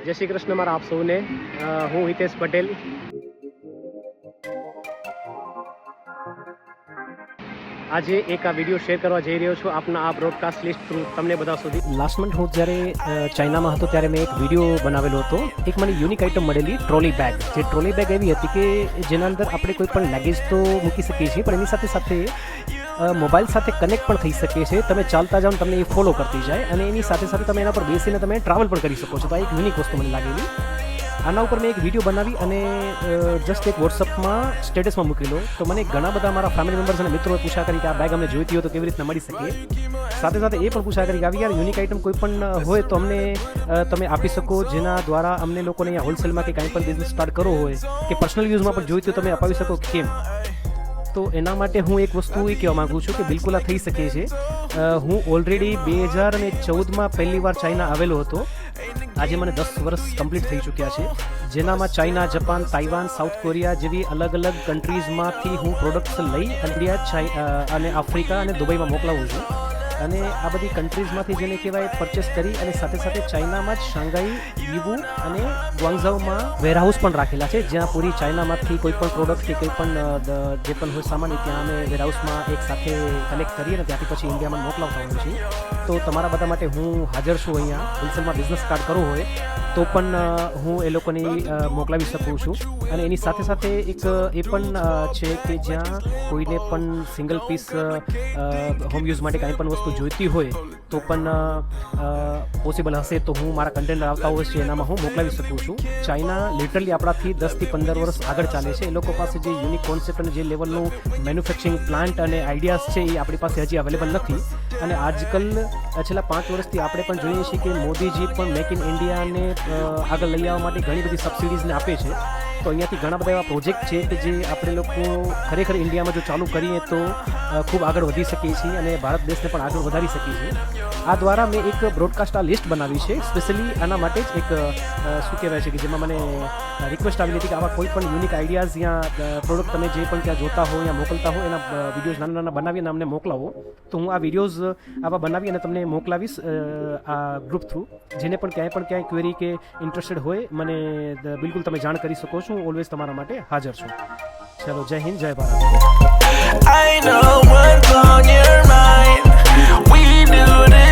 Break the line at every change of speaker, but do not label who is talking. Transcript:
જય શ્રી કૃષ્ણ મારા આપ સૌને. હું હિતેશ પટેલ. આજે એક આ વિડીયો શેર કરવા જઈ રહ્યો છું આપના આ બ્રોડકાસ્ટ લિસ્ટ થ્રુ તમને બધા સુધી. લાસ્ટ મંથ હું જ્યારે ચાઇનામાં હતો ત્યારે મેં એક વિડીયો બનાવેલો હતો. એક મને યુનિક આઇટમ મળેલી ટ્રોલી બેગ. જે ટ્રોલી બેગ એવી હતી કે જેના અંદર આપણે કોઈ પણ લેગેજ તો મૂકી શકીએ છીએ, પણ એની સાથે સાથે મોબાઈલ સાથે કનેક્ટ પણ થઈ શકે છે. તમે ચાલતા જાઓ તમને એ ફોલો કરતી જાય અને એની સાથે સાથે તમે એના પર બેસીને તમે ટ્રાવેલ પણ કરી શકો છો. તો આ એક યુનિક વસ્તુ મને લાગેલી. આના ઉપર મેં એક વિડીયો બનાવી અને જસ્ટ એક વોટ્સઅપમાં સ્ટેટસમાં મૂકેલો. તો મને ઘણા બધા મારા ફેમિલી મેમ્બર્સ અને મિત્રોએ પૂછા કરી કે આ બેગ અમને જોઈતી હોય તો કેવી રીતના મળી શકે. સાથે સાથે એ પણ પૂછા કરી કે આવી યાર યુનિક આઇટમ કોઈ પણ હોય તો અમને તમે આપી શકો, જેના દ્વારા અમને લોકોને અહીંયા હોલસેલમાં કે કાંઈ પણ બિઝનેસ સ્ટાર્ટ કરવો હોય કે પર્સનલ યુઝમાં પણ જોઈતું હોય તમે અપાવી શકો. કેમ? તો એના માટે હું એક વસ્તુ એ કહેવા માગું છું કે બિલકુલ આ થઈ શકે છે. હું ઓલરેડી 2014માં પહેલી વાર ચાઇના આવેલો હતો. આજે મને 10 વર્ષ કમ્પ્લીટ થઈ ચૂક્યા છે, જેનામાં China, Japan, Taiwan, south Korea જેવી અલગ અલગ કન્ટ્રીઝમાંથી હું પ્રોડક્ટ્સ લઈ ઇન્ડિયા અને આફ્રિકા અને દુબઈમાં મોકલાવું છું. અને આ બધી કન્ટ્રીઝમાંથી જેને કહેવાય પરચેસ કરી અને સાથે સાથે ચાઇનામાં જ શાંઘાઈ, યીવુ અને ગ્વાંગઝાઉમાં વેરહાઉસ પણ રાખેલા છે, જ્યાં પૂરી ચાઇનામાંથી કોઈ પણ પ્રોડક્ટ કે કોઈ પણ જે પણ હોય સામાન ત્યાં અમે વેરહાઉસમાં એક સાથે કલેક્ટ કરીએ અને ત્યાંથી પછી ઇન્ડિયામાં મોકલાવતા હોઈએ છીએ. તો તમારા બધા માટે હું હાજર છું. અહીંયા હોલસેલમાં બિઝનેસ સ્ટાર્ટ કરવો હોય તો પણ હું એ લોકોની મોકલાવી શકું છું. અને એની સાથે સાથે એક એ પણ છે કે જ્યાં કોઈને પણ સિંગલ પીસ હોમ યુઝ માટે કાંઈ પણ વસ્તુ જોઈતી હોય તો પણ પોસિબલ હશે તો હું મારા કન્ટેનર આવતા હોય છે એનામાં હું મોકલાવી શકું છું. ચાઇના લિટરલી આપણાથી 10 થી 15 વર્ષ આગળ ચાલે છે. એ લોકો પાસે જે યુનિક કોન્સેપ્ટ અને જે લેવલનું મેન્યુફેક્ચરિંગ પ્લાન્ટ અને આઈડિયાઝ છે એ આપણી પાસે હજી અવેલેબલ નથી. અને આજકાલ છેલ્લા 5 વર્ષથી આપણે પણ જોઈએ છીએ કે મોદીજી પણ મેક ઇન ઇન્ડિયાને આગળ લઈ આવવા માટે ઘણી બધી સબસિડીઝને આપે છે. તો અહીંયાથી ઘણા બધા એવા પ્રોજેક્ટ છે કે જે આપણે લોકો ખરેખર ઇન્ડિયામાં જો ચાલુ કરીએ તો ખૂબ આગળ વધી શકીએ છીએ અને ભારત દેશને પણ આગળ વધારી શકીએ છીએ. આ દ્વારા મેં એક બ્રોડકાસ્ટ આ લિસ્ટ બનાવી છે સ્પેશિયલી આના માટે જ. એક શું કહેવાય છે કે જેમાં મને રિક્વેસ્ટ આવેલી હતી કે આવા કોઈ પણ યુનિક આઈડિયાઝ યા પ્રોડક્ટ તમે જે પણ ત્યાં જોતા હો યા મોકલતા હો એના વિડીયોઝ નાના નાના બનાવીને અમને મોકલાવો. તો હું આ વિડીયોઝ આવા બનાવી અને તમને મોકલાવીશ આ ગ્રુપ થ્રુ. જેને પણ ક્યાંય ક્વેરી કે ઇન્ટરેસ્ટેડ હોય મને બિલકુલ તમે જાણ કરી શકો છો. હું ઓલવેઝ તમારા માટે હાજર છું. ચલો, જય હિન્દ, જય Bharat. I know what's on your mind. We do this.